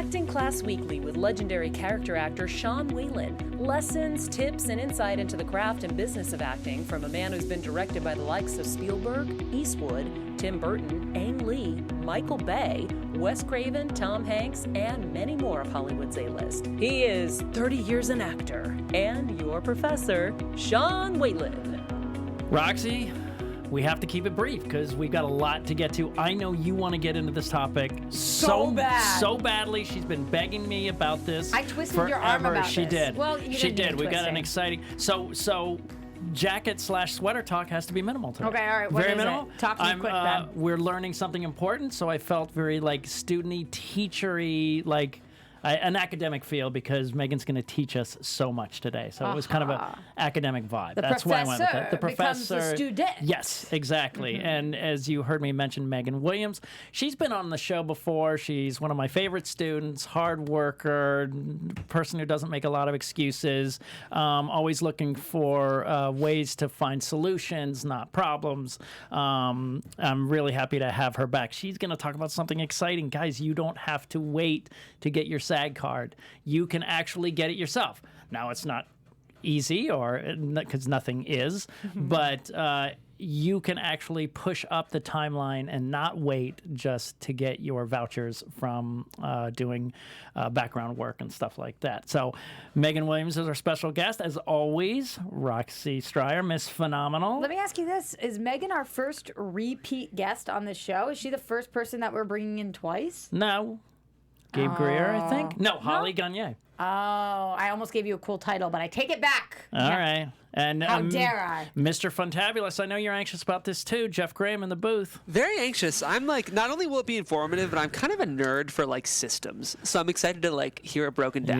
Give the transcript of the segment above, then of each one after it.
Acting Class Weekly with legendary character actor Sean Whalen. Lessons, tips, and insight into the craft and business of acting from a man who's been directed by the likes of Spielberg, Eastwood, Tim Burton, Ang Lee, Michael Bay, Wes Craven, Tom Hanks, and many more of Hollywood's A-list. He is 30 years an actor and your professor, Sean Whalen. Roxy, we have to keep it brief because we've got a lot to get to. I know you want to get into this topic so badly. She's been begging me about this. I twisted forever. your arm about she this. Did. Well, you she didn't did. We got an exciting. So jacket/sweater talk has to be minimal today. Okay, all right. What very is minimal. It? Talk to me quick then. We're learning something important, so I felt very student-y, teacher-y, an academic feel because Megan's going to teach us so much today. So it was kind of an academic vibe. That's why I went with it. The professor becomes a student. Yes, exactly. And as you heard me mention Megan Williams, she's been on the show before. She's one of my favorite students, hard worker, person who doesn't make a lot of excuses, always looking for ways to find solutions, not problems. I'm really happy to have her back. She's going to talk about something exciting. Guys, you don't have to wait to get your SAG card. You can actually get it yourself. Now, it's not easy, or because nothing is, but you can actually push up the timeline and not wait just to get your vouchers from doing background work and stuff like that. So Megan Williams is our special guest. As always, Roxy Striar, Miss Phenomenal. Let me ask you this. Is Megan our first repeat guest on the show? Is she the first person that we're bringing in twice? No. Gabe Greer, I think. No, Holly Gagne. Oh, I almost gave you a cool title, but I take it back. All right. And how dare I? Mr. Funtabulous, I know you're anxious about this too. Jeff Graham in the booth. Very anxious. I'm not only will it be informative, but I'm kind of a nerd for systems. So I'm excited to hear it broken down.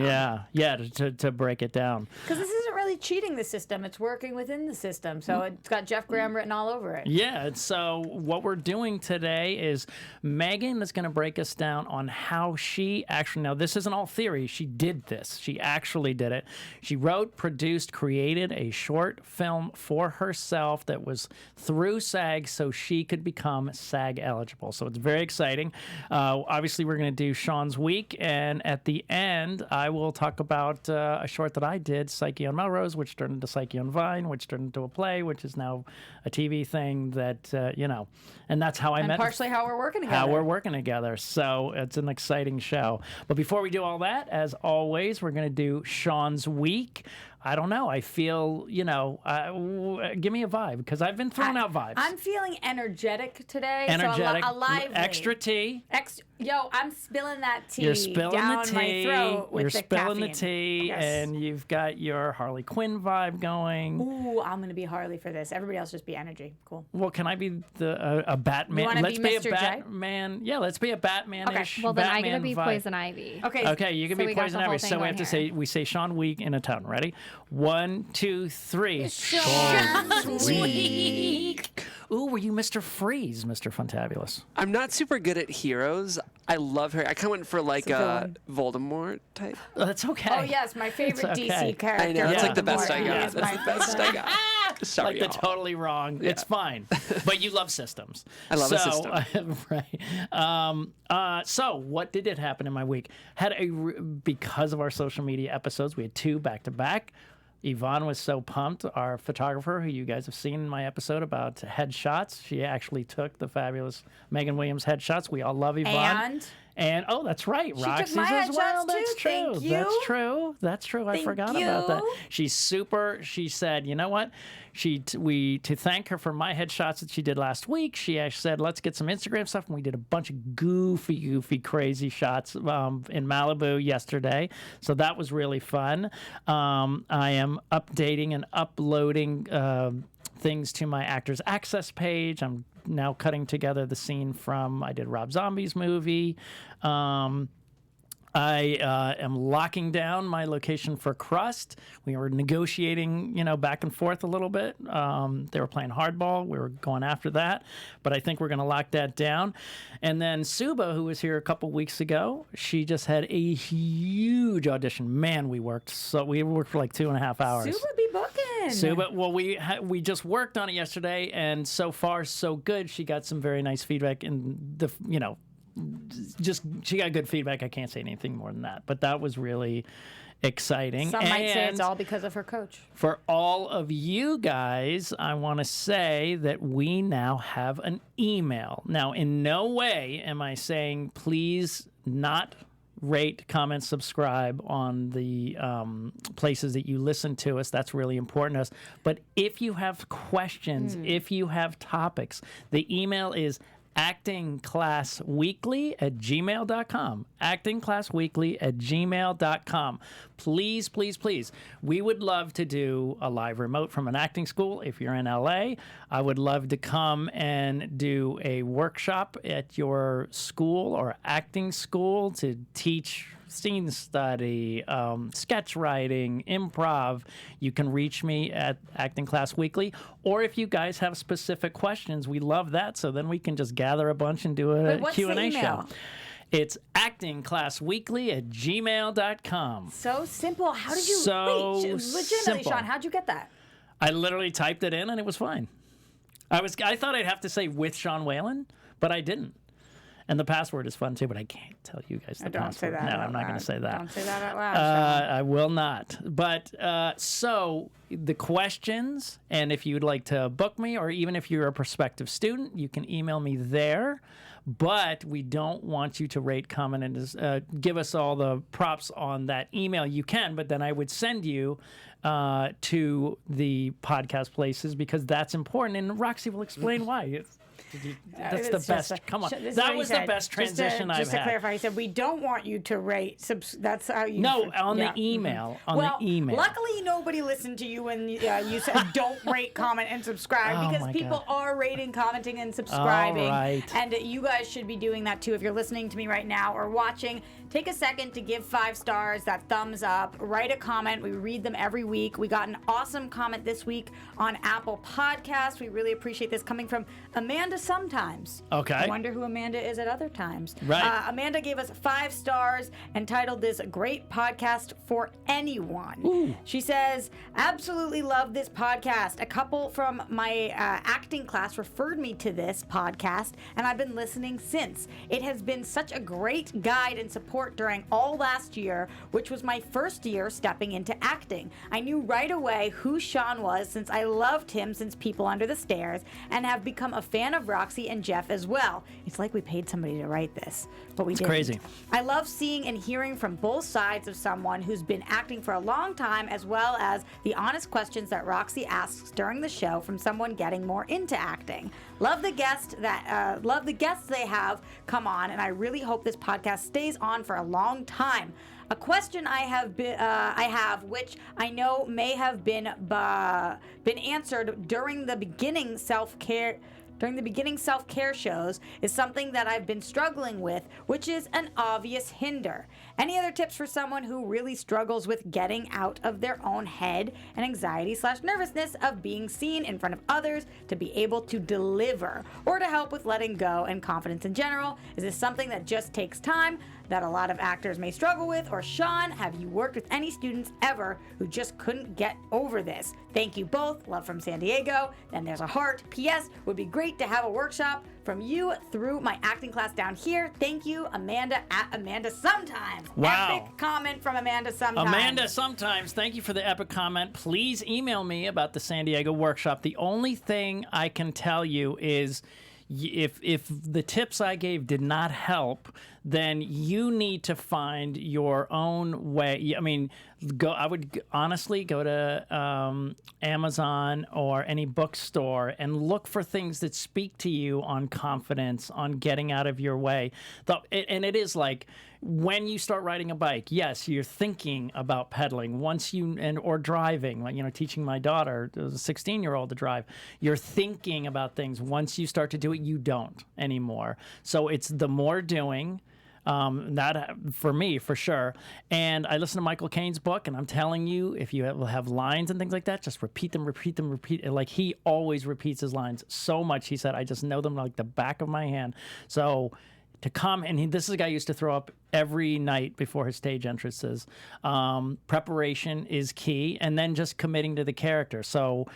Yeah, to break it down. Because this isn't really cheating the system. It's working within the system. So it's got Jeff Graham written all over it. Yeah, so what we're doing today is Megan is going to break us down on how she actually, now this isn't all theory, she did this. She actually did it. She wrote, produced, created a short film for herself that was through SAG so she could become SAG eligible. So it's very exciting. Obviously, we're going to do Sean's Week, and at the end, I will talk about a short that I did, Psyche on Melrose, which turned into Psyche on Vine, which turned into a play, which is now a TV thing that, and that's how I met. And partially how we're working together. How we're working together. So it's an exciting show. But before we do all that, as always, we're going to do Sean's Week. I don't know. I feel, give me a vibe because I've been throwing out vibes. I'm feeling energetic today. Energetic. So lively. Extra tea. I'm spilling that tea. You're spilling down the tea. my throat with You're the spilling caffeine. the tea, yes. And you've got your Harley Quinn vibe going. Ooh, I'm going to be Harley for this. Everybody else just be energy. Cool. Well, can I be a Batman? You want to Let's be be Mr. a J? Batman. Yeah, let's be a Batman-ish. Okay. Well, then Batman I'm going to be vibe. Poison Ivy. Okay, you can So be we got Poison the whole Ivy. So thing we have going to here. we say Sean Week in a tone. Ready? 1, 2, 3. Sean's Week. Ooh, were you Mr. Freeze, Mr. Funtabulous? I'm not super good at heroes. I love her. I kind of went for a Voldemort type. That's okay. Oh, yes, my favorite okay. DC character. I know. It's Yeah. the best I got. Yes, That's the best I got. Sorry, Like the totally wrong. Yeah. It's fine. But you love systems. I love a system. Right. So what did happen in my week? Because of our social media episodes, we had 2 back-to-back. Yvonne was so pumped, our photographer, who you guys have seen in my episode about headshots. She actually took the fabulous Megan Williams headshots. We all love Yvonne. And oh, that's right, Roxy's my as well. headshots That's too. true. Thank you. That's true. That's true. I forgot about that. you. She's super. She said, you know what? To thank her for my headshots that she did last week. She actually said, let's get some Instagram stuff, and we did a bunch of goofy, crazy shots in Malibu yesterday. So that was really fun. I am updating and uploading things to my Actors Access page. I'm now cutting together the scene from I did Rob Zombie's movie. I am locking down my location for Crust. We were negotiating, back and forth a little bit. They were playing hardball. We were going after that. But I think we're going to lock that down. And then Suba, who was here a couple weeks ago, she just had a huge audition. Man, we worked for like 2.5 hours. Suba be booking. Suba, well, we just worked on it yesterday, and so far, so good. She got some very nice feedback in the, she got good feedback. I can't say anything more than that. But that was really exciting. Some might say it's all because of her coach. For all of you guys, I want to say that we now have an email. Now, in no way am I saying please not rate, comment, subscribe on the places that you listen to us. That's really important to us. But if you have questions, if you have topics, the email is actingclassweekly@gmail.com. actingclassweekly@gmail.com. Please, please, please. We would love to do a live remote from an acting school if you're in LA. I would love to come and do a workshop at your school or acting school to teach scene study, sketch writing, improv. You can reach me at Acting Class Weekly. Or if you guys have specific questions, we love that. So then we can just gather a bunch and do a Q&A show. It's actingclassweekly@gmail.com. So simple. How did you legitimately, simple. Sean, how'd you get that? I literally typed it in and it was fine. I thought I'd have to say with Sean Whalen, but I didn't. And the password is fun too, but I can't tell you guys the password. Don't say that. No, I'm not going to say that. Don't say that out loud. I will not. But so the questions, and if you'd like to book me, or even if you're a prospective student, you can email me there. But we don't want you to rate, comment, and give us all the props on that email. You can, but then I would send you to the podcast places because that's important. And Roxy will explain why. That's the best. Come on, that was the best transition I've had. Just to clarify, he said we don't want you to rate. That's how you. No, on the email. On the email. Luckily, nobody listened to you when you said don't rate, comment, and subscribe because people are rating, commenting, and subscribing. All right. And you guys should be doing that too. If you're listening to me right now or watching, take a second to give 5 stars, that thumbs up, write a comment. We read them every week. We got an awesome comment this week on Apple Podcasts. We really appreciate this coming from Amanda sometimes. Okay. I wonder who Amanda is at other times. Right. Amanda gave us 5 stars and titled this "Great Podcast for Anyone." Ooh. She says, "Absolutely love this podcast. A couple from my acting class referred me to this podcast, and I've been listening since. It has been such a great guide and support during all last year, which was my first year stepping into acting. I knew right away who Sean was since I loved him since People Under the Stairs, and have become a fan of Roxy and Jeff as well." It's like we paid somebody to write this, but we didn't. Crazy. "I love seeing and hearing from both sides of someone who's been acting for a long time, as well as the honest questions that Roxy asks during the show from someone getting more into acting. Love the guests they have come on, and I really hope this podcast stays on for a long time. A question I have, which I know may have been answered during the beginning self-care shows, is something that I've been struggling with, which is an obvious hinder. Any other tips for someone who really struggles with getting out of their own head and anxiety/nervousness of being seen in front of others to be able to deliver, or to help with letting go and confidence in general? Is this something that just takes time that a lot of actors may struggle with? Or Sean, have you worked with any students ever who just couldn't get over this? Thank you both. Love from San Diego." Then there's a heart. "P.S. Would be great to have a workshop from you through my acting class down here. Thank you, Amanda at Amanda Sometimes." Wow. Epic comment from Amanda Sometimes. Amanda Sometimes, thank you for the epic comment. Please email me about the San Diego workshop. The only thing I can tell you is if the tips I gave did not help, then you need to find your own way. I mean, I would honestly go to Amazon or any bookstore and look for things that speak to you on confidence, on getting out of your way. And it is like when you start riding a bike, yes, you're thinking about pedaling. Or driving, like, teaching my daughter, a 16-year-old, to drive. You're thinking about things. Once you start to do it, you don't anymore. So it's the more doing. That for me, for sure. And I listen to Michael Caine's book, and I'm telling you, if you have lines and things like that, just repeat them. Like, he always repeats his lines so much. He said, I just know them like the back of my hand. So to come, and this is a guy who used to throw up every night before his stage entrances. Preparation is key, and then just committing to the character. So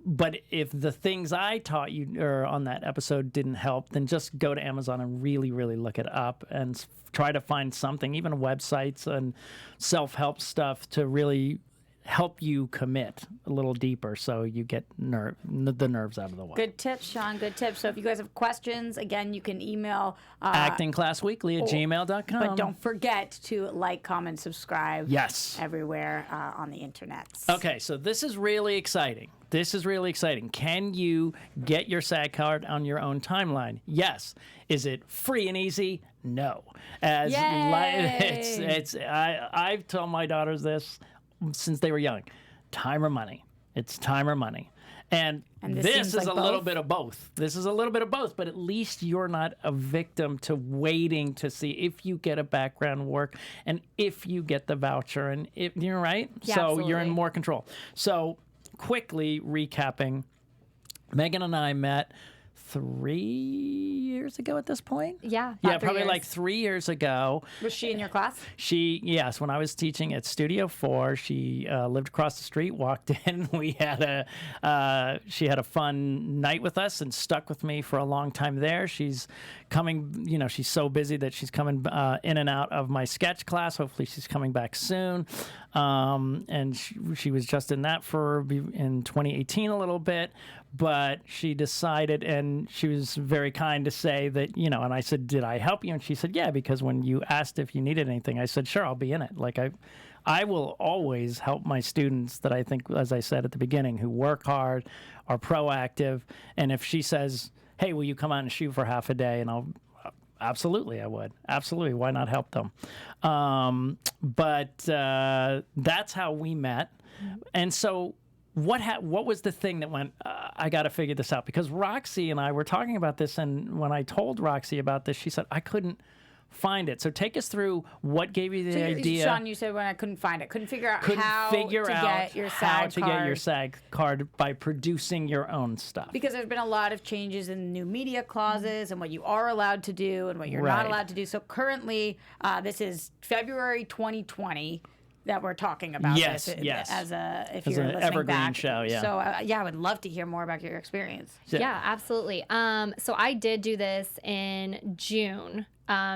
But if the things I taught you or on that episode didn't help, then just go to Amazon and really, really look it up and try to find something, even websites and self-help stuff to really help you commit a little deeper so you get the nerves out of the way. Good tips, Sean. Good tips. So if you guys have questions, again, you can email actingclassweekly@gmail.com. But don't forget to like, comment, subscribe. Yes. Everywhere on the internet. Okay, so this is really exciting. Can you get your SAG card on your own timeline? Yes. Is it free and easy? No. I've told my daughters this since they were young. Time or money. It's time or money. And this is a little bit of both. This is a little bit of both, but at least you're not a victim to waiting to see if you get a background work and if you get the voucher. And if you're right. Yeah, so absolutely. you're in more control. So quickly recapping, Megan and I met 3 years ago at this point. Yeah, Yeah, about 3 probably years. like 3 years ago. Was she in your class? Yes, when I was teaching at Studio 4, she lived across the street, walked in. She had a fun night with us and stuck with me for a long time there. She's coming, she's so busy that she's coming in and out of my sketch class. Hopefully she's coming back soon. And she was just in that in 2018 a little bit. But she decided, and she was very kind to say that, and I said, did I help you? And she said, yeah, because when you asked if you needed anything, I said, sure, I'll be in it. Like I will always help my students that I think, as I said at the beginning, who work hard, are proactive. And if she says, hey, will you come out and shoot for half a day? And absolutely, I would. Absolutely. Why not help them? But that's how we met. And so what was the thing that went, I got to figure this out? Because Roxy and I were talking about this, and when I told Roxy about this, she said, I couldn't find it. So take us through what gave you the idea. Sean, you said when I couldn't find it. Couldn't figure out how to get your SAG card by producing your own stuff. Because there's been a lot of changes in new media clauses and what you are allowed to do and what you're not allowed to do. So currently, this is February 2020. That we're talking about yes. if you're as listening an evergreen back. show, yeah. So I would love to hear more about your experience. Yeah, absolutely. So I did do this in June,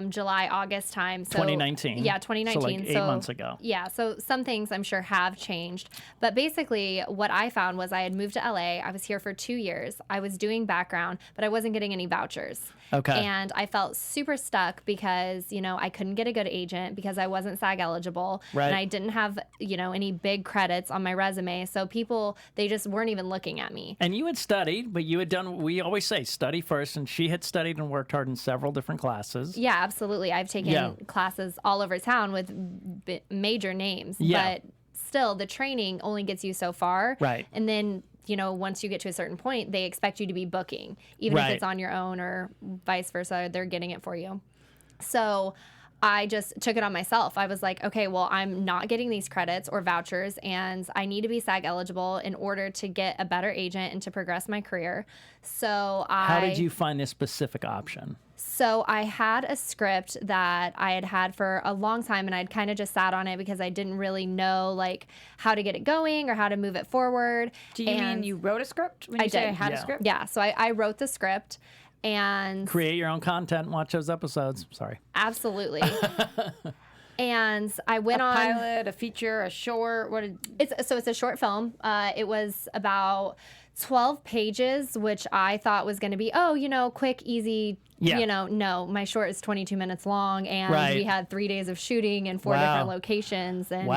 July, August time. So 2019. Yeah, 2019. So like 8 months ago. Yeah, so some things I'm sure have changed. But basically what I found was I had moved to LA. I was here for 2 years. I was doing background, but I wasn't getting any vouchers. Okay. And I felt super stuck because, I couldn't get a good agent because I wasn't SAG eligible. Right. And I didn't have, any big credits on my resume. So people, they just weren't even looking at me. And you had studied, but you had done, we always say, study first. And she had studied and worked hard in several different classes. Yeah, absolutely. I've taken classes all over town with major names. Yeah. But still, the training only gets you so far. Right. And then, once you get to a certain point, they expect you to be booking. Even if it's on your own or vice versa, they're getting it for you. So I just took it on myself. I was like, okay, well, I'm not getting these credits or vouchers, and I need to be SAG eligible in order to get a better agent and to progress my career. So How did you find this specific option? So I had a script that I had had for a long time, and I'd kind of just sat on it because I didn't really know how to get it going or how to move it forward. Do you mean you wrote a script when you say I had a script? Yeah, so I wrote the script. And create your own content and watch those episodes. Sorry. Absolutely. And I went on a pilot, a feature, a short. It's a short film. It was about 12 pages, which I thought was going to be quick, easy. Yeah. No, my short is 22 minutes long, and we had 3 days of shooting in 4 different locations. And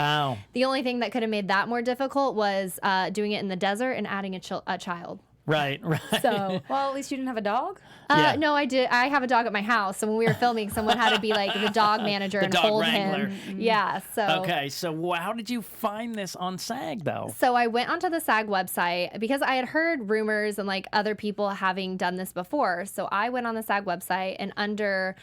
the only thing that could have made that more difficult was doing it in the desert and adding a child. Right. So, well, at least you didn't have a dog? No, I did. I have a dog at my house. So when we were filming, someone had to be like the dog manager and hold wrangler. him. Yeah. So. Okay. So how did you find this on SAG though? So I went onto the SAG website because I had heard rumors and other people having done this before. So I went on the SAG website, and under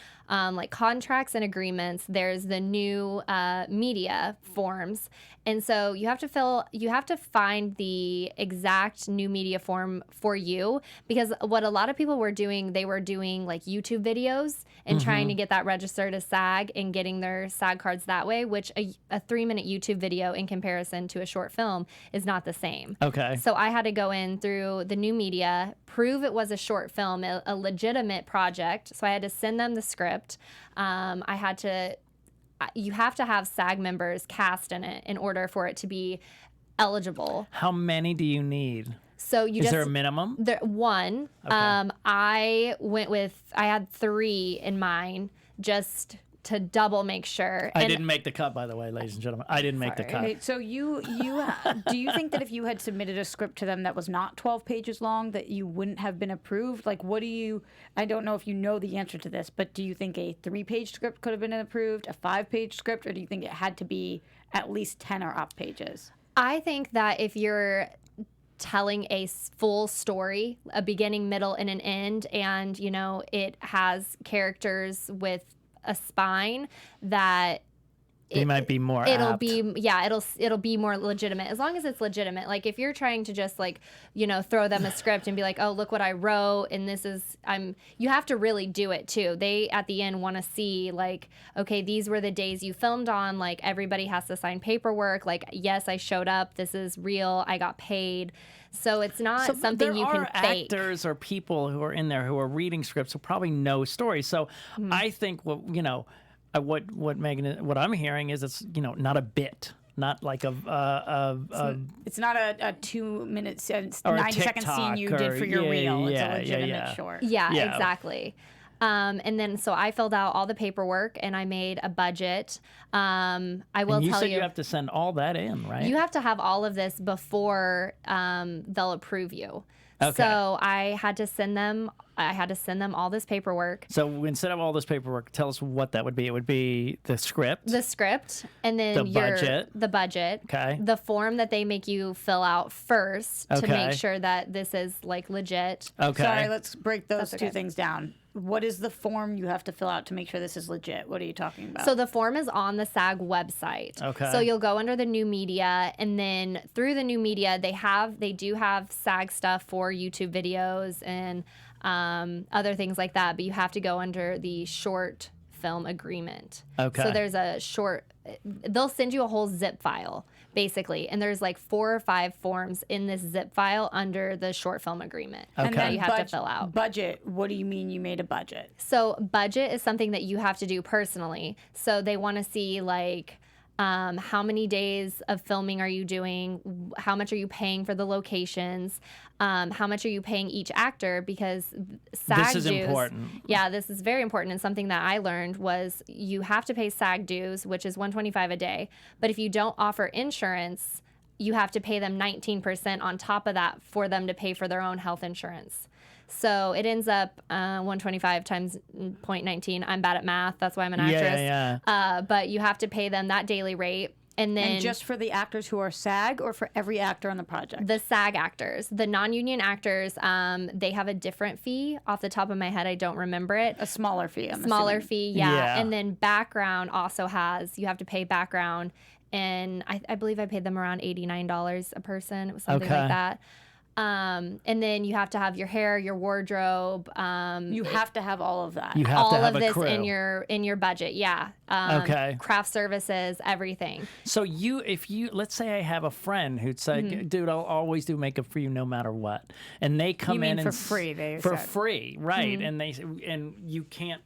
contracts and agreements, there's the new media forms. And so you have to find the exact new media form for you, because what a lot of people were doing, they were doing like YouTube videos and trying to get that registered as SAG and getting their SAG cards that way, which a 3-minute YouTube video in comparison to a short film is not the same. Okay. So I had to go in through the new media, prove it was a short film, a legitimate project. So I had to send them the script. You have to have SAG members cast in it in order for it to be eligible. How many do you need? So Is there a minimum? One. Okay. I had 3 in mind just to double make sure. I didn't make the cut, by the way, ladies and gentlemen. I didn't make the cut. Okay, so you do you think that if you had submitted a script to them that was not 12 pages long, that you wouldn't have been approved? Like, I don't know if you know the answer to this, but do you think a 3-page script could have been approved, a 5-page script, or do you think it had to be at least 10 or up pages? I think that if you're telling a full story, a beginning, middle, and an end, and, it has characters with a spine, that They might be more it'll apt. it'll be more legitimate, as long as it's legitimate. Like if you're trying to just throw them a script and be like, oh, look what I wrote, and this is you have to really do it too. They at the end want to see like, okay, these were the days you filmed on, like everybody has to sign paperwork, like, yes, I showed up, this is real, I got paid. So it's not something you can fake. There are actors or people who are in there who are reading scripts who probably know stories. So I think what I'm hearing is it's not a bit, not like it's not a 2-minute, or a 90-second scene you did for your reel. It's a legitimate short. Yeah, exactly. And then so I filled out all the paperwork and I made a budget. I will and you tell said you have to send all that in, right? You have to have all of this before they'll approve you. Okay. So I had to send them all this paperwork. So instead of all this paperwork, tell us what that would be. It would be the script. The script, and then the budget. Okay. The form that they make you fill out first to Okay. make sure that this is like legit. Okay. Sorry, let's break those That's two okay. things down. What is the form you have to fill out to make sure this is legit? What are you talking about? So the form is on the SAG website. Okay. So you'll go under the new media, and then through the new media, they do have SAG stuff for YouTube videos and other things like that. But you have to go under the short film agreement. Okay. So there's they'll send you a whole zip file basically, and there's like 4 or 5 forms in this zip file under the short film agreement that you have to fill out. Budget, what do you mean you made a budget? So budget is something that you have to do personally. So they want to see like how many days of filming are you doing? How much are you paying for the locations? How much are you paying each actor? Because SAG This is dues, important. Yeah, this is very important. And something that I learned was you have to pay SAG dues, which is $125 a day. But if you don't offer insurance, you have to pay them 19% on top of that for them to pay for their own health insurance. So it ends up 125 times 0.19. I'm bad at math. That's why I'm an actress. Yeah. But you have to pay them that daily rate. And just for the actors who are SAG or for every actor on the project? The SAG actors. The non-union actors, they have a different fee. Off the top of my head, I don't remember it. A smaller fee, I'm Smaller assuming. fee, yeah. And then background also you have to pay background. And I believe I paid them around $89 a person. It was something like that. And then you have to have your hair, your wardrobe. You have to have all of that. You have all to have of a this crew. in your budget, yeah. Okay. Craft services, everything. So if you let's say I have a friend who'd say, dude, I'll always do makeup for you no matter what, and they come You mean in for and free, they for said. free, right? And you can't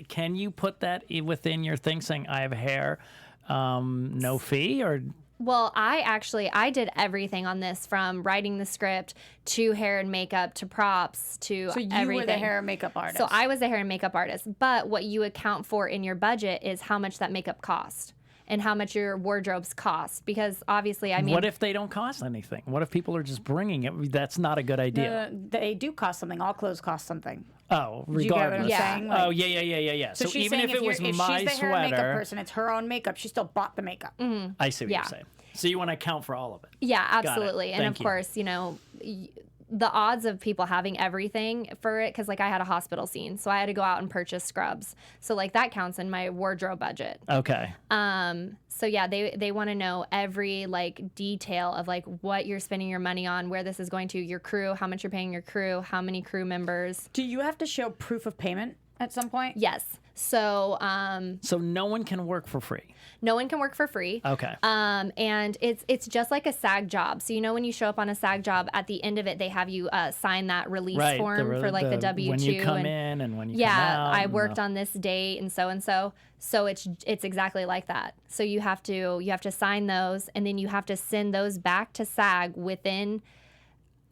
can you put that within your thing saying I have hair, no fee, or? Well, I did everything on this, from writing the script to hair and makeup to props to So you everything. were the hair and makeup artist. So I was the hair and makeup artist. But what you account for in your budget is how much that makeup cost and how much your wardrobes cost. Because obviously, I mean... What if they don't cost anything? What if people are just bringing it? That's not a good idea. They do cost something. All clothes cost something. Oh, Do you get what I'm regardless. saying? Oh, yeah. So she's even saying if it was if my she's the hair and makeup sweater, person, it's her own makeup. She still bought the makeup. I see what Yeah. you're saying. So you want to account for all of it. Yeah, it. absolutely. And Thank of you. course, the odds of people having everything for it, because like I had a hospital scene, so I had to go out and purchase scrubs. So like that counts in my wardrobe budget. Okay. So yeah, they want to know every like detail of like what you're spending your money on, where this is going to, your crew, how much you're paying your crew, how many crew members. Do you have to show proof of payment at some point? Yes. So So no one can work for free. no one can work for free. Okay. And it's just like a SAG job. So you know when you show up on a SAG job, at the end of it, they have you sign that release Right. form for like the W-2. When you come in and when you yeah, come out. I and worked on this date and so. So it's exactly like that. So you have to sign those, and then you have to send those back to SAG within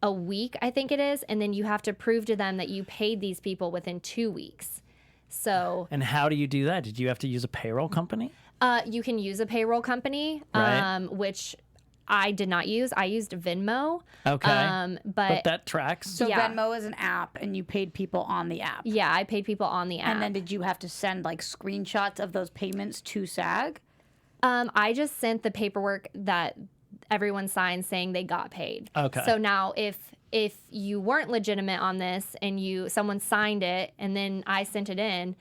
a week, I think it is, and then you have to prove to them that you paid these people within 2 weeks. So And how do you do that? Did you have to use a payroll company? you can use a payroll company, Right. Which I did not use. I used Venmo. Okay. But that tracks. So Yeah. Venmo is an app, and you paid people on the app. yeah, I paid people on the app. And then did you have to send like screenshots of those payments to SAG? I just sent the paperwork that everyone signed saying they got paid. Okay. So now if you weren't legitimate on this and someone signed it and then I sent it in,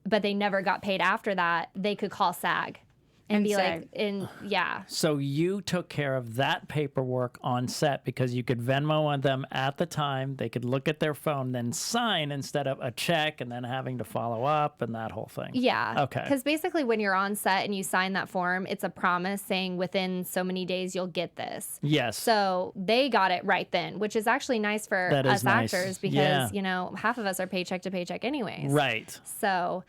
but they never got paid after that, they could call SAG and be SAG. like, yeah. So you took care of that paperwork on set because you could Venmo on them at the time. They could look at their phone, then sign instead of a check and then having to follow up and that whole thing. Yeah. Okay. Because basically, when you're on set and you sign that form, it's a promise saying within so many days you'll get this. Yes. So they got it right then, which is actually nice for That is us nice. actors because, Yeah. you know, half of us are paycheck to paycheck anyways. Right. So,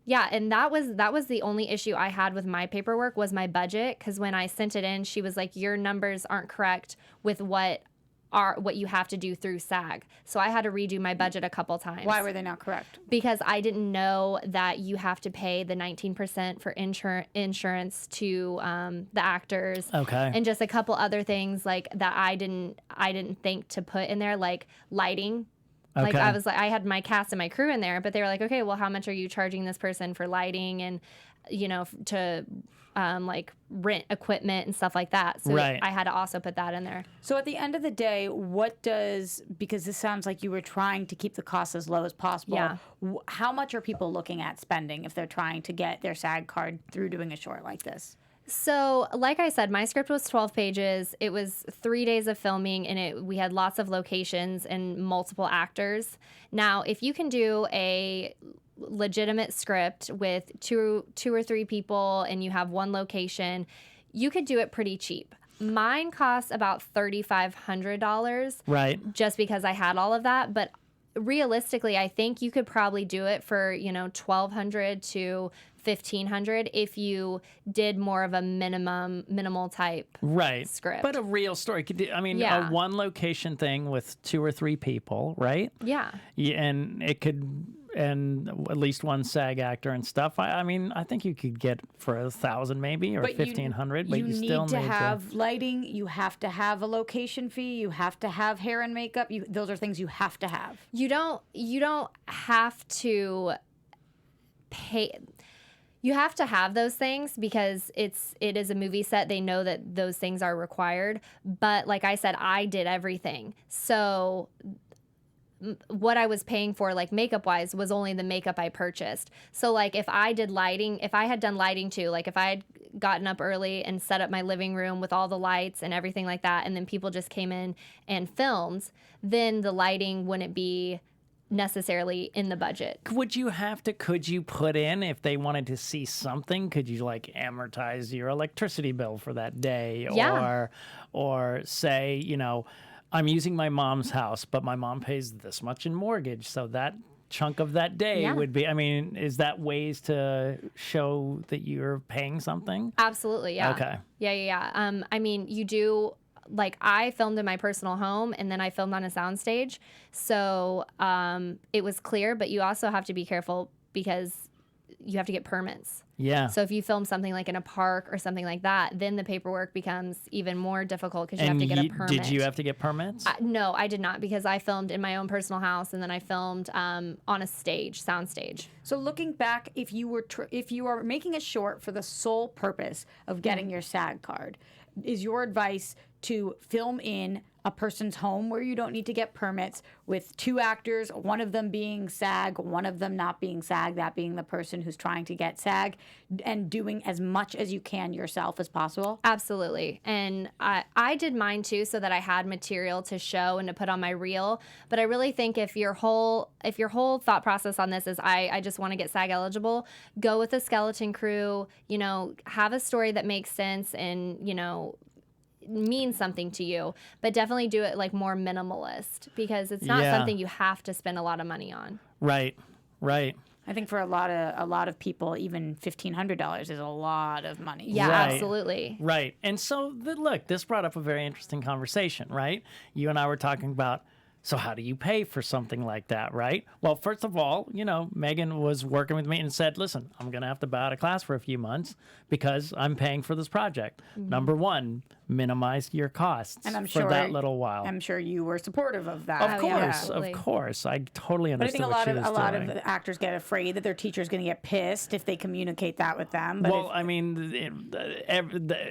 yeah, and that was the only issue I had with my paperwork was my budget, because when I sent it in, she was like, your numbers aren't correct with what you have to do through SAG. So I had to redo my budget a couple times. Why were they not correct? Because I didn't know that you have to pay the 19% for insurance to the actors. Okay. And just a couple other things like that I didn't think to put in there, like lighting. Like Okay. I had my cast and my crew in there, but they were like, okay, well, how much are you charging this person for lighting and, you know, to like rent equipment and stuff like that. So Right. I had to also put that in there. So at the end of the day, because this sounds like you were trying to keep the costs as low as possible. Yeah. How much are people looking at spending if they're trying to get their SAG card through doing a short like this? So, like I said, my script was 12 pages. It was 3 days of filming, and we had lots of locations and multiple actors. Now, if you can do a legitimate script with two or three people and you have one location, you could do it pretty cheap. Mine costs about $3,500. Right. Just because I had all of that, but realistically, I think you could probably do it for, you know, $1,200 to $1,500 if you did more of a minimal type Right. script. But a real story. I mean, Yeah. a one location thing with 2 or 3 people, right? Yeah. Yeah, and it could, and at least one SAG actor and stuff. I mean, I think you could get for 1,000 maybe or 1,500, but you still need to have lighting. You have to have a location fee. You have to have hair and makeup. Those are things you have to have. You don't have to pay. You have to have those things because it is a movie set. They know that those things are required. But like I said, I did everything. So what I was paying for, like makeup wise, was only the makeup I purchased. So like if I did lighting, if I had done lighting too, like if I had gotten up early and set up my living room with all the lights and everything like that, and then people just came in and filmed, then the lighting wouldn't be necessarily in the budget. could you put in, if they wanted to see something, could you like amortize your electricity bill for that day? Yeah. Or say, you know, I'm using my mom's house, but my mom pays this much in mortgage. So that chunk of that day Yeah. would be, I mean, is that ways to show that you're paying something? Absolutely, yeah. Okay. Yeah. I mean, you do, like I filmed in my personal home and then I filmed on a soundstage. So it was clear, but you also have to be careful because you have to get permits. Yeah. So if you film something like in a park or something like that, then the paperwork becomes even more difficult because you and have to get a permit. Did you have to get permits? No, I did not, because I filmed in my own personal house and then I filmed on a soundstage. So looking back, if you are making a short for the sole purpose of getting your SAG card, is your advice to film in a person's home where you don't need to get permits with 2 actors, one of them being SAG, one of them not being SAG, that being the person who's trying to get SAG, and doing as much as you can yourself as possible? Absolutely. And I did mine too so that I had material to show and to put on my reel. But I really think if your whole thought process on this is I just want to get SAG eligible, go with a skeleton crew, you know, have a story that makes sense and, you know, means something to you, but definitely do it like more minimalist because it's not something you have to spend a lot of money on. Right. I think for a lot of people, even $1,500 is a lot of money. Yeah, Right. absolutely. Right. And so, look, this brought up a very interesting conversation, right? You and I were talking about, so how do you pay for something like that, right? Well, first of all, you know, Megan was working with me and said, listen, I'm going to have to bow out of class for a few months because I'm paying for this project. Number one, minimize your costs And I'm for sure that little while. I'm sure you were supportive of that. Of course, absolutely. of course. I totally But I understood think what she was a lot doing. of actors get afraid that their teacher's going to get pissed if they communicate that with them. But Well, I mean,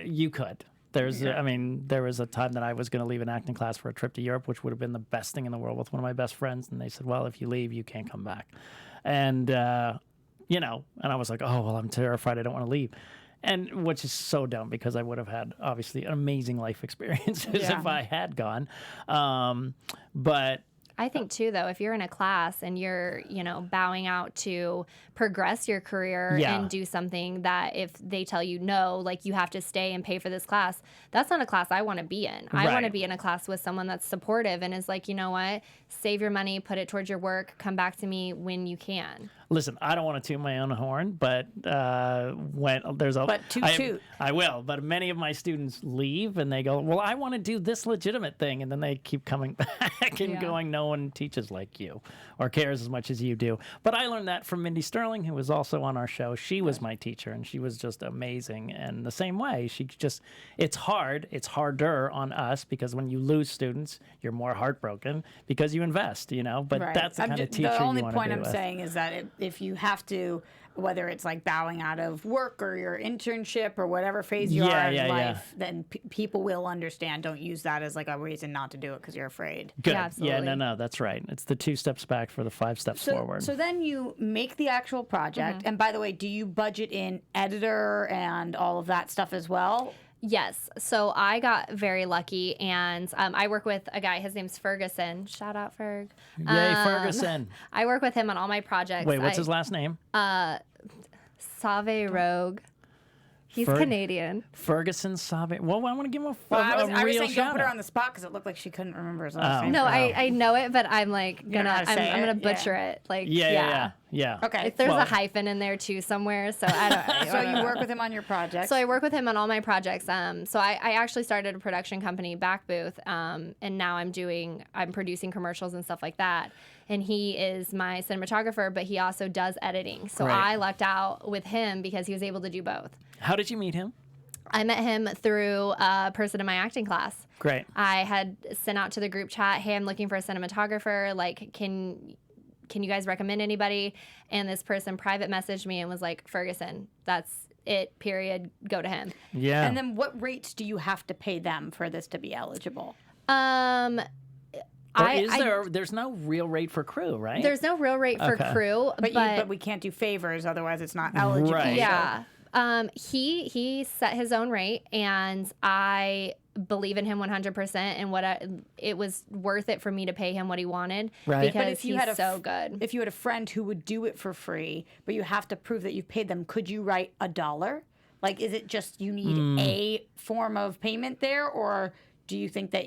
you could. I mean, there was a time that I was going to leave an acting class for a trip to Europe, which would have been the best thing in the world with one of my best friends. And they said, well, if you leave, you can't come back. And, you know, and I was like, oh, well, I'm terrified. I don't want to leave. And which is so dumb because I would have had, obviously, amazing life experiences if I had gone. But I think too, though, if you're in a class and you're, you know, bowing out to progress your career and do something that if they tell you no, like you have to stay and pay for this class, that's not a class I want to be in. I want to be in a class with someone that's supportive and is like, you know what, save your money, put it towards your work, come back to me when you can. Listen, I don't want to toot my own horn, but when there's a... But toot. I will, but many of my students leave and they go, well, I want to do this legitimate thing. And then they keep coming back and going, no one teaches like you or cares as much as you do. But I learned that from Mindy Sterling, who was also on our show. She was my teacher and she was just amazing. And the same way, it's hard. It's harder on us because when you lose students, you're more heartbroken because you invest, you know, but that's the kind of teacher you want to be with. The only point I'm saying is that if you have to, whether it's like bowing out of work or your internship or whatever phase you are in life, then people will understand. Don't use that as like a reason not to do it because you're afraid. Good. Yeah, absolutely. No, that's right. It's the 2 steps back for the 5 steps forward. So then you make the actual project. And by the way, do you budget in editor and all of that stuff as well? Yes. So I got very lucky, and I work with a guy. His name's Ferguson. Shout out, Ferg. Yay, Ferguson. I work with him on all my projects. Wait, what's his last name? Save Rogue. He's Canadian. Ferguson Save. Well, I want to give him a I was real saying shout don't put her out. on the spot because it looked like she couldn't remember his last name. No, I know it, but I'm like don't know how to say I'm gonna it? butcher it. Like Yeah. Okay. If there's a hyphen in there too somewhere, so I don't. So you work with him on your project. So I work with him on all my projects. So I actually started a production company, Back Booth, and now I'm producing commercials and stuff like that. And he is my cinematographer, but he also does editing. So Great. I lucked out with him because he was able to do both. How did you meet him? I met him through a person in my acting class. Great. I had sent out to the group chat, hey, I'm looking for a cinematographer. Like, can you guys recommend anybody? And this person private messaged me and was like, Ferguson, that's it, period. Go to him. Yeah. And then what rates do you have to pay them for this to be eligible? There's no real rate for crew, right? There's no real rate for crew, But we can't do favors, otherwise it's not eligible. Right. yeah. He set his own rate, and I believe in him 100%. And it was worth it for me to pay him what he wanted, Right. because But if you he's had so good. If you had a friend who would do it for free, but you have to prove that you've paid them, could you write $1? Like, is it just you need a form of payment there, or do you think that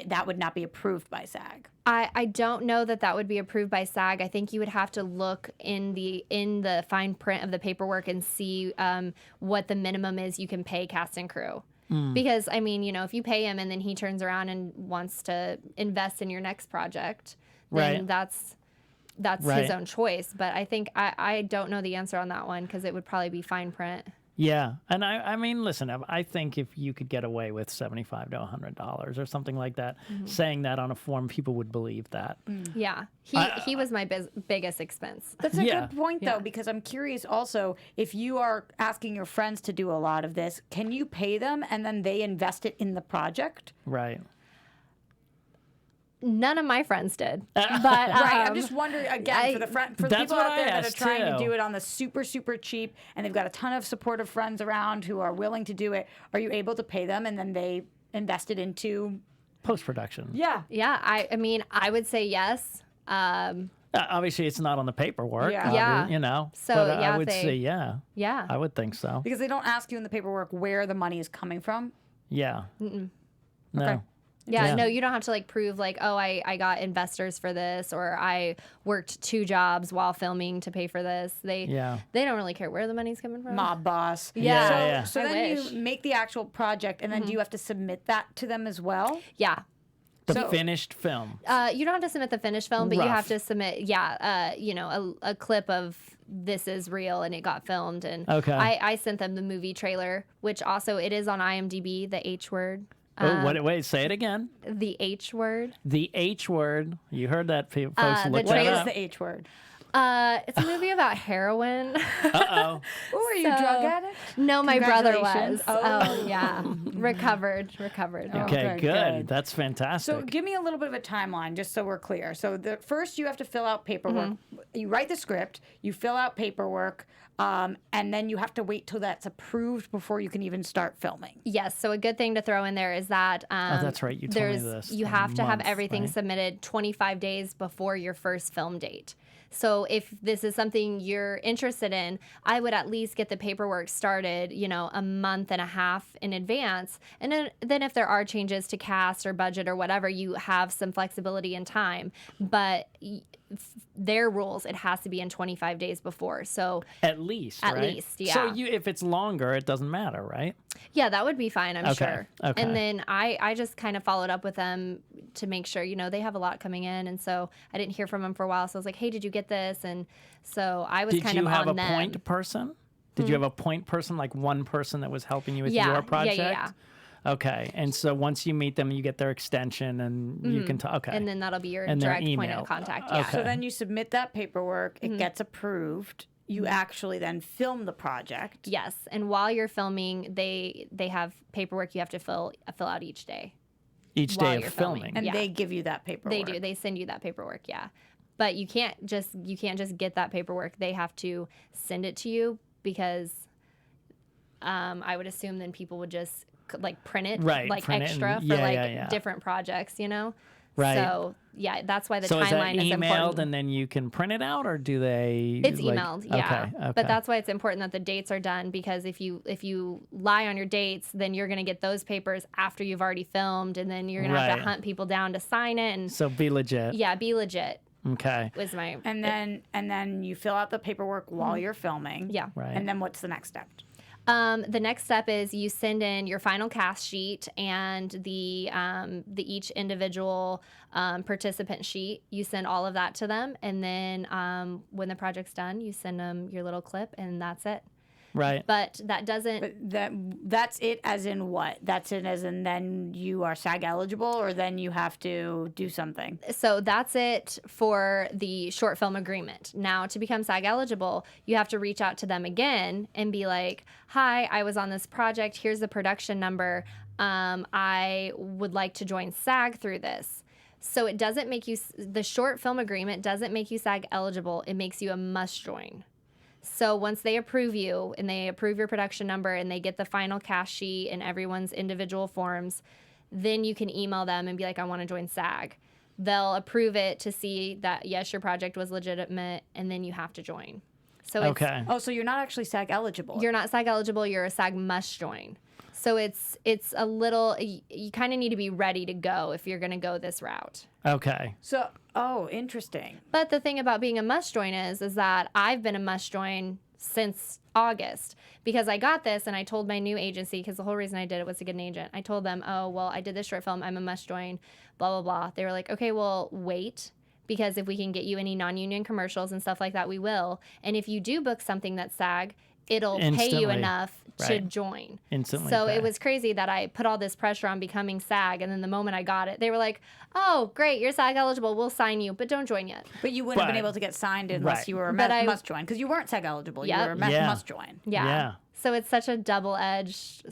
that would not be approved by SAG? I don't know that would be approved by SAG. I think you would have to look in the fine print of the paperwork and see what the minimum is you can pay cast and crew. Because, I mean, you know, if you pay him and then he turns around and wants to invest in your next project, then that's his own choice. But I think I don't know the answer on that one because it would probably be fine print. Yeah, and I mean, listen, I think if you could get away with $75 to $100 or something like that, saying that on a form, people would believe that. Yeah, he was my biggest expense. That's a good point, though, because I'm curious also, if you are asking your friends to do a lot of this, can you pay them and then they invest it in the project? Right. None of my friends did. But Right, I'm just wondering again for That's people what out there I that are asked, trying to too. do it on the super cheap, and they've got a ton of supportive friends around who are willing to do it. Are you able to pay them and then they invest it into? Post-production. Yeah. yeah, I mean, I would say yes. Obviously, it's not on the paperwork. Yeah. Yeah. You know. So, but yeah, I if would they- say yeah. Yeah. I would think so. Because they don't ask you in the paperwork where the money is coming from. Yeah. No. Okay. Yeah, no, you don't have to like prove like, oh, I got investors for this, or I worked 2 jobs while filming to pay for this. They don't really care where the money's coming from. Mob boss. Yeah. So, Yeah. so I then wish. you make the actual project, and then do you have to submit that to them as well? Yeah. The So- finished film. You don't have to submit the finished film, but you Rough. have to submit, you know, a clip of this is real and it got filmed. And Okay. I sent them the movie trailer, which also it is on IMDb, the H word. Wait, say it again. The H word. The H word. You heard that, folks. the Look What that trailer- is up. the H word? It's a movie about heroin. Uh-oh. Oh, are you a drug addict? No, my brother was. Congratulations. Oh, yeah. Recovered. Okay, good, good. good. That's fantastic. So give me a little bit of a timeline, just so we're clear. So first you have to fill out paperwork. You write the script, you fill out paperwork, and then you have to wait till that's approved before you can even start filming. Yes. So a good thing to throw in there is that that's right. You told me this You a have to have month, everything right? submitted 25 days before your first film date. So if this is something you're interested in, I would at least get the paperwork started, you know, a month and a half in advance. And then if there are changes to cast or budget or whatever, you have some flexibility in time. But their rules, it has to be in 25 days before. So At least, At right? least, yeah. So if it's longer, it doesn't matter, right? yeah, that would be fine, I'm Okay, sure. okay. And then I just kind of followed up with them to make sure, you know, they have a lot coming in. And so I didn't hear from them for a while. So I was like, hey, did you get this? And so I was Did kind you of have on a them. Hmm. point person? Did you have a point person, like one person that was helping you with Yeah, your yeah, project? yeah. Okay. And so once you meet them, you get their extension and you can talk. Okay. Mm-hmm. And then that'll be your And their direct point email. of contact. Yeah. Okay. So then you submit that paperwork, Mm-hmm. it gets approved. You actually then film the project. Yes. And while you're filming, they have paperwork you have to fill out each day. Each while day of you're filming. filming. And Yeah. they give you that paperwork. They do. They send you that paperwork. Yeah. But you can't just get that paperwork. They have to send it to you because I would assume then people would just like print it Right, like print it extra and- for yeah, like yeah, yeah. different projects, you know? Right. So yeah, that's why the So is that timeline is emailed important. and then you can print it out, or do they? It's like- emailed, yeah. Okay. But that's why it's important that the dates are done, because if you lie on your dates, then you're gonna get those papers after you've already filmed, and then you're gonna have Right. to hunt people down to sign it. And So be legit. yeah, be legit Okay. was my And then you fill out the papework while you're filming. yeah. Right. And then what's the next step? The next step is you send in your final cast sheet and the each individual participant sheet. You send all of that to them, and then when the project's done, you send them your little clip, and that's it. Right. But that doesn't. But that's it as in what? That's it as in then you are SAG eligible, or then you have to do something? So that's it for the short film agreement. Now, to become SAG eligible, you have to reach out to them again and be like, hi, I was on this project. Here's the production number. I would like to join SAG through this. So it doesn't make you, the short film agreement doesn't make you SAG eligible. It makes you a must join. So once they approve you and they approve your production number and they get the final cast sheet and everyone's individual forms, then you can email them and be like, I want to join SAG. They'll approve it to see that, yes, your project was legitimate, and then you have to join. So it's, Okay. Oh, so you're not actually SAG eligible. you're not SAG eligible, you're a SAG must join. So it's a little, you kind of need to be ready to go if you're going to go this route. Okay. So, oh, interesting. But the thing about being a must join is that I've been a must join since August, because I got this and I told my new agency, because the whole reason I did it was to get an agent. I told them, oh, well, I did this short film. I'm a must join, blah, blah, blah. They were like, okay, well, wait, because if we can get you any non-union commercials and stuff like that, we will. And if you do book something that's SAG, it'll pay you Instantly. enough to Right. join. Instantly So pay. it was crazy that I put all this pressure on becoming SAG, and then the moment I got it, they were like, oh, great, you're SAG eligible, we'll sign you, but don't join yet. But you wouldn't have been But- able to get signed unless Right. you were a But I- must join, because you weren't SAG eligible. Yep. You were a Yeah. must join. Yeah. Yeah. So it's such a double-edged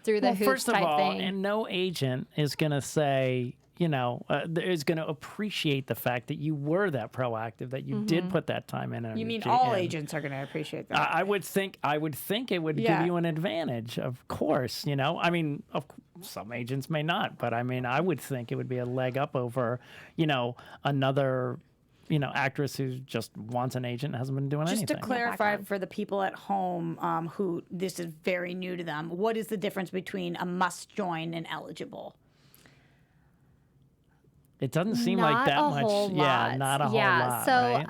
through the Well, hoops first of type all, thing. and no agent is going to say, is going to appreciate the fact that you were that proactive, that you did put that time in. You mean all agents are going to appreciate that? I would think it would give you an advantage, of course. I mean, some agents may not, but I mean, I would think it would be a leg up over, another actress who just wants an agent and hasn't been doing anything. Just to clarify for the people at home who this is very new to them, what is the difference between a must join and eligible? It doesn't seem like that much. Yeah, not a whole lot. So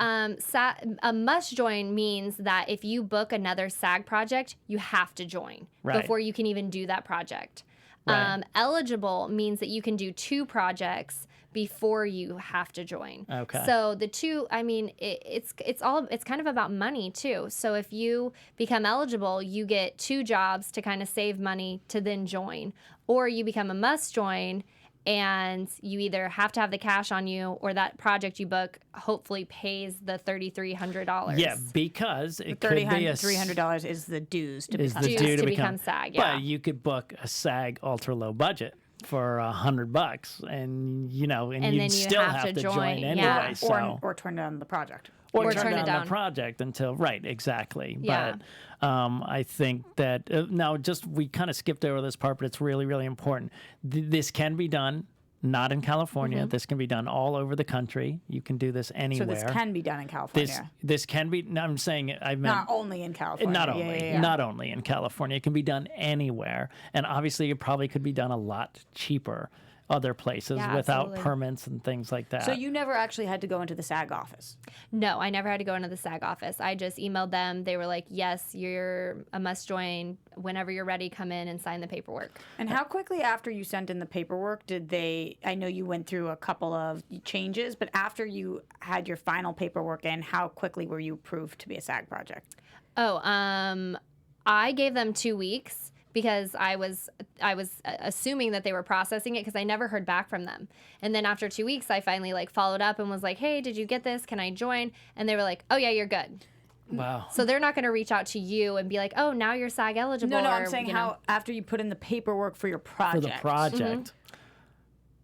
right? A must join means that if you book another SAG project, you have to join before you can even do that project. Right. Eligible means that you can do 2 projects before you have to join. Okay. So the 2, I mean, it's kind of about money too. So if you become eligible, you get 2 jobs to kind of save money to then join, or you become a must join. And you either have to have the cash on you, or that project you book hopefully pays the $3,300. Yeah, because it could be $300 is the dues to become SAG. Yeah. But you could book a SAG ultra low budget for $100, and you'd still have to join anyway. Yeah. So. Or turn down the project. Or turn down the project until exactly. Yeah. But I think that now we kind of skipped over this part, but it's really, really important. This can be done. Not in California. This can be done all over the country. You can do this anywhere. So this can be done in California. This can be. No, I'm saying I meant not only in California. Not only in California. It can be done anywhere, and obviously it probably could be done a lot cheaper other places without permits and things like that. So you never actually had to go into the SAG office? No, I never had to go into the SAG office. I just emailed them. They were like, yes, you're a must join. Whenever you're ready, come in and sign the paperwork. And how quickly after you sent in the paperwork did they, I know you went through a couple of changes, but after you had your final paperwork in, how quickly were you approved to be a SAG project? I gave them 2 weeks. Because I was assuming that they were processing it, because I never heard back from them. And then after 2 weeks, I finally followed up and was like, hey, did you get this? Can I join? And they were like, oh yeah, you're good. Wow. So they're not going to reach out to you and be like, oh, now you're SAG eligible. No, I'm saying how after you put in the paperwork for your project. For the project.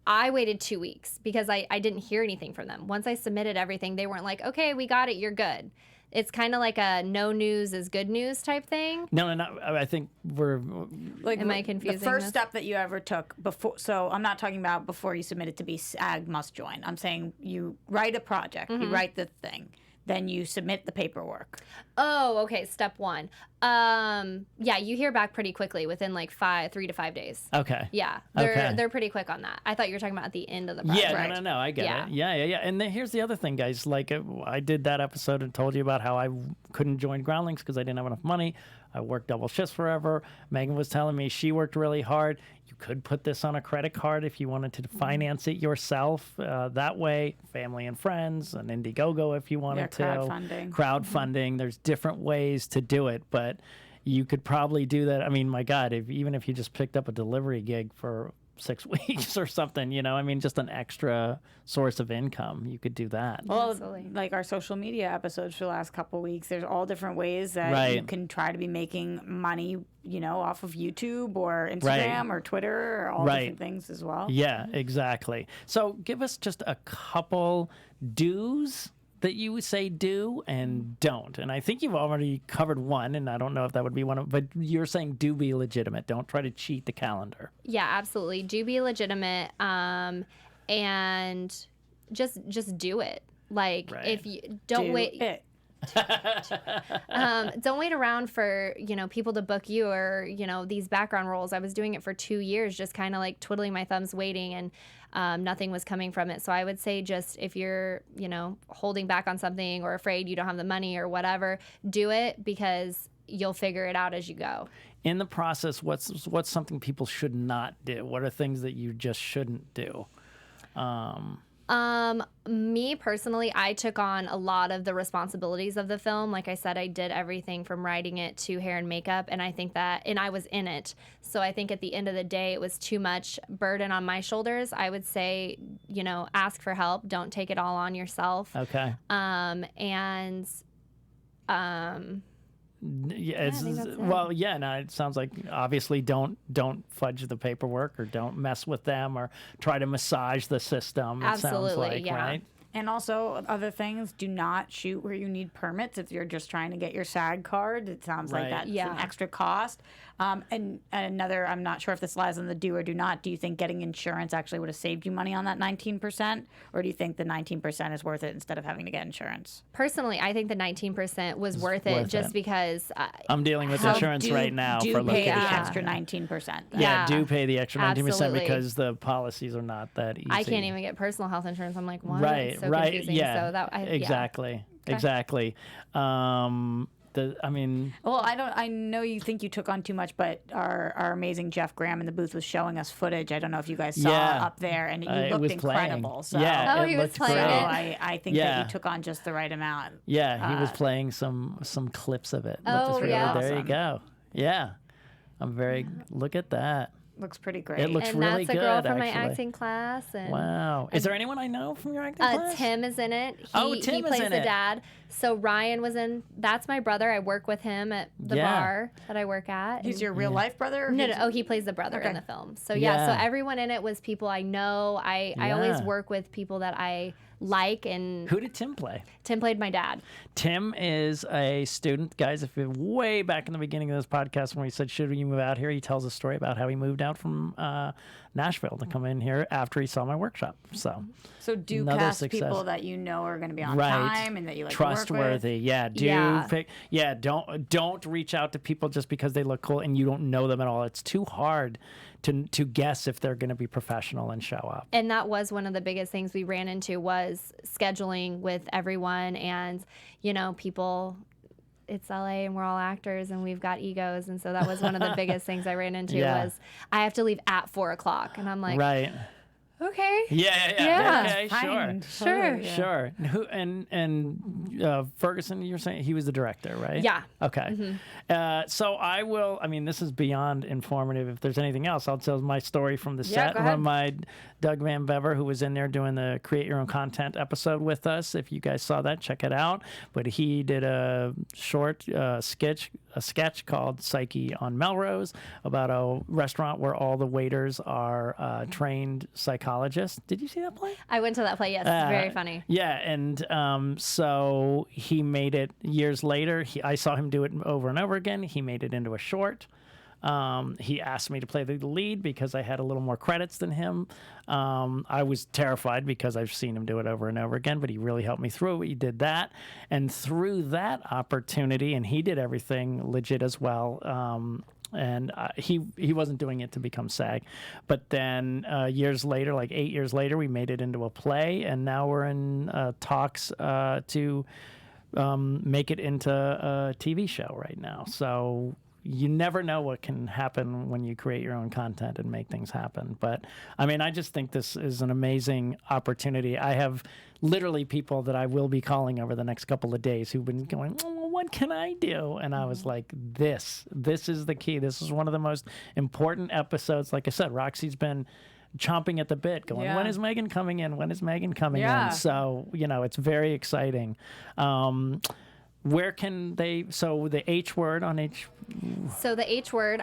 I waited 2 weeks because I didn't hear anything from them. Once I submitted everything, they weren't like, okay, we got it, you're good. It's kind of like a no news is good news type thing. No. I think we're... Am I confusing the first this? step that you ever took before... So I'm not talking about before you submit it to be SAG must join. I'm saying you write a project, you write the thing, then you submit the paperwork. Oh, okay. Step 1. Yeah, you hear back pretty quickly within 3 to 5 days. Okay. Yeah, they're pretty quick on that. I thought you were talking about at the end of the project. Yeah, no, I get it. Yeah. And then here's the other thing, guys. I did that episode and told you about how I couldn't join Groundlings because I didn't have enough money. I worked double shifts forever. Megan was telling me she worked really hard. You could put this on a credit card if you wanted to finance it yourself. That way, family and friends, an Indiegogo if you wanted to. Crowdfunding. There's different ways to do it, but you could probably do that. I mean, my God, even if you just picked up a delivery gig for 6 weeks or something, just an extra source of income, you could do that. Well, like our social media episodes for the last couple of weeks, there's all different ways that you can try to be making money, off of YouTube or Instagram or Twitter or all different things as well. Yeah, exactly. So give us just a couple do's that you would say do and don't. And I think you've already covered one, and I don't know if that would be one of, but you're saying do be legitimate. Don't try to cheat the calendar. Yeah, absolutely. Do be legitimate, and just do it. If you don't wait. Don't wait around for people to book you or these background roles. I was doing it for 2 years, just kind of twiddling my thumbs waiting, and nothing was coming from it. So I would say just if you're holding back on something or afraid you don't have the money or whatever, do it, because you'll figure it out as you go. In the process, what's something people should not do? What are things that you just shouldn't do? Me personally, I took on a lot of the responsibilities of the film. Like I said, I did everything from writing it to hair and makeup, and I think and I was in it. So I think at the end of the day, it was too much burden on my shoulders. I would say, ask for help. Don't take it all on yourself. Okay. think that's it. Well, yeah, no, it sounds like obviously don't fudge the paperwork or don't mess with them or try to massage the system. It sounds Absolutely, like, yeah. right? And also, other things, do not shoot where you need permits if you're just trying to get your SAG card. It sounds like Right. that's Yeah. an extra cost. And another, I'm not sure if this lies on the do or do not. Do you think getting insurance actually would have saved you money on that 19%? Or do you think the 19% is worth it instead of having to get insurance? Personally, I think the 19% was worth it worth just it. because. I'm dealing with How insurance right now do for pay location. the extra 19%. Yeah, Yeah. do pay the extra 19% Absolutely. because the policies are not that easy. I can't even get personal health insurance. I'm like, what? Right, It's so right, confusing. yeah, So that, exactly. Well, I know you think you took on too much, but our amazing Jeff Graham in the booth was showing us footage. I don't know if you guys saw Yeah. up there, and you It looked was incredible. playing. So, Yeah, Oh, it he was looked playing great. it? I think Yeah. that you took on just the right amount. Yeah, he was playing some clips of it. Oh, Which is yeah. There you Awesome. go. Yeah. Look at that. Looks pretty great. It looks And really that's a girl good, from my actually. acting class. And Wow. Is there anyone I know from your acting class? Tim is in it. Tim he is plays in the it. dad. So Ryan was in. That's my brother. I work with him at the Yeah. bar that I work at. He's And- your real life brother? Or No, he's- no. Oh, he plays the brother Okay. in the film. So yeah. Yeah. So everyone in it was people I know. I always Yeah. work with people that I like, and Who did Tim play? Tim played my dad. Tim is a student. Guys, if you're way back in the beginning of this podcast when we said, should we move out here? He tells a story about how he moved out from Nashville to come in here after he saw my workshop. So do another cast success. people that you know are going to be on right. time and that you like to work trustworthy. with. Yeah. Yeah. Don't reach out to people just because they look cool and you don't know them at all. It's too hard to guess if they're going to be professional and show up. And that was one of the biggest things we ran into was scheduling with everyone, and people. It's LA and we're all actors and we've got egos, and so that was one of the biggest things I ran into Yeah. was I have to leave at 4:00, and I'm like, Right. okay, Yeah. Okay, Fine. sure. Totally, yeah. Sure. Who and Ferguson, you're saying he was the director, right? Yeah. Okay. So I will. I mean, this is beyond informative. If there's anything else, I'll tell my story from the set. go ahead. From my Doug Van Bever, who was in there doing the Create Your Own Content episode with us. If you guys saw that, check it out. But he did a short sketch called Psyche on Melrose about a restaurant where all the waiters are trained psychologists. Did you see that play? I went to that play. Yes, it's very funny. Yeah, and so he made it years later. I saw him do it over and over again. He made it into a short. He asked me to play the lead because I had a little more credits than him. I was terrified because I've seen him do it over and over again, but he really helped me through it. He did that. And through that opportunity, and he did everything legit as well. And he wasn't doing it to become SAG. But then years later, like 8 years later, we made it into a play, and now we're in talks to make it into a TV show right now. So you never know what can happen when you create your own content and make things happen. But I mean, I just think this is an amazing opportunity. I have literally people that I will be calling over the next couple of days who've been going, oh, what can I do? And I was like, this is the key. This is one of the most important episodes. Like I said, Roxy's been chomping at the bit going, Yeah. when is Megan coming in? When is Megan coming Yeah. in? So, it's very exciting. Where can they, so the H word on H, So the H word,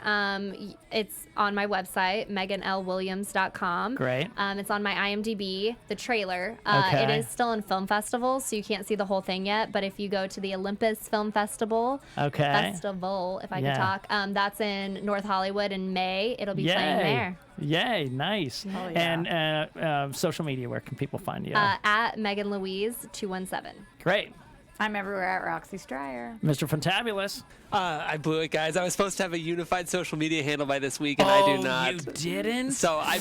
it's on my website, meganlwilliams.com. Great. It's on my IMDb, the trailer. Okay. It is still in film festivals, so you can't see the whole thing yet. But if you go to the Olympus Film Festival, Okay. festival, if I Yeah. can talk, that's in North Hollywood in May. It'll be playing there. Yay, nice. yeah. And social media, where can people find you? At Megan Louise 217. Great. I'm everywhere at Roxy Striar. Mr. Fantabulous. I blew it, guys. I was supposed to have a unified social media handle by this week, and I do not. You didn't? So I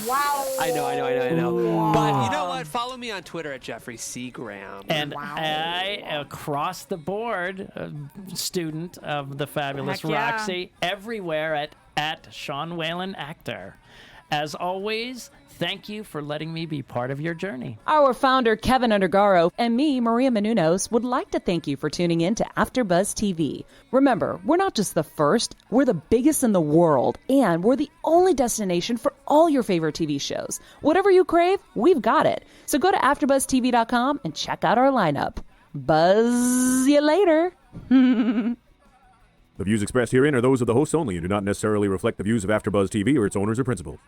know. But you know what? Follow me on Twitter at Jeffrey C. Graham. And I, across the board, student of the fabulous Heck yeah. Roxy, everywhere at Sean Whalen Actor. As always, thank you for letting me be part of your journey. Our founder, Keven Undergaro, and me, Maria Menounos, would like to thank you for tuning in to AfterBuzz TV. Remember, we're not just the first, we're the biggest in the world, and we're the only destination for all your favorite TV shows. Whatever you crave, we've got it. So go to AfterBuzzTV.com and check out our lineup. Buzz you later. The views expressed herein are those of the hosts only and do not necessarily reflect the views of AfterBuzz TV or its owners or principals.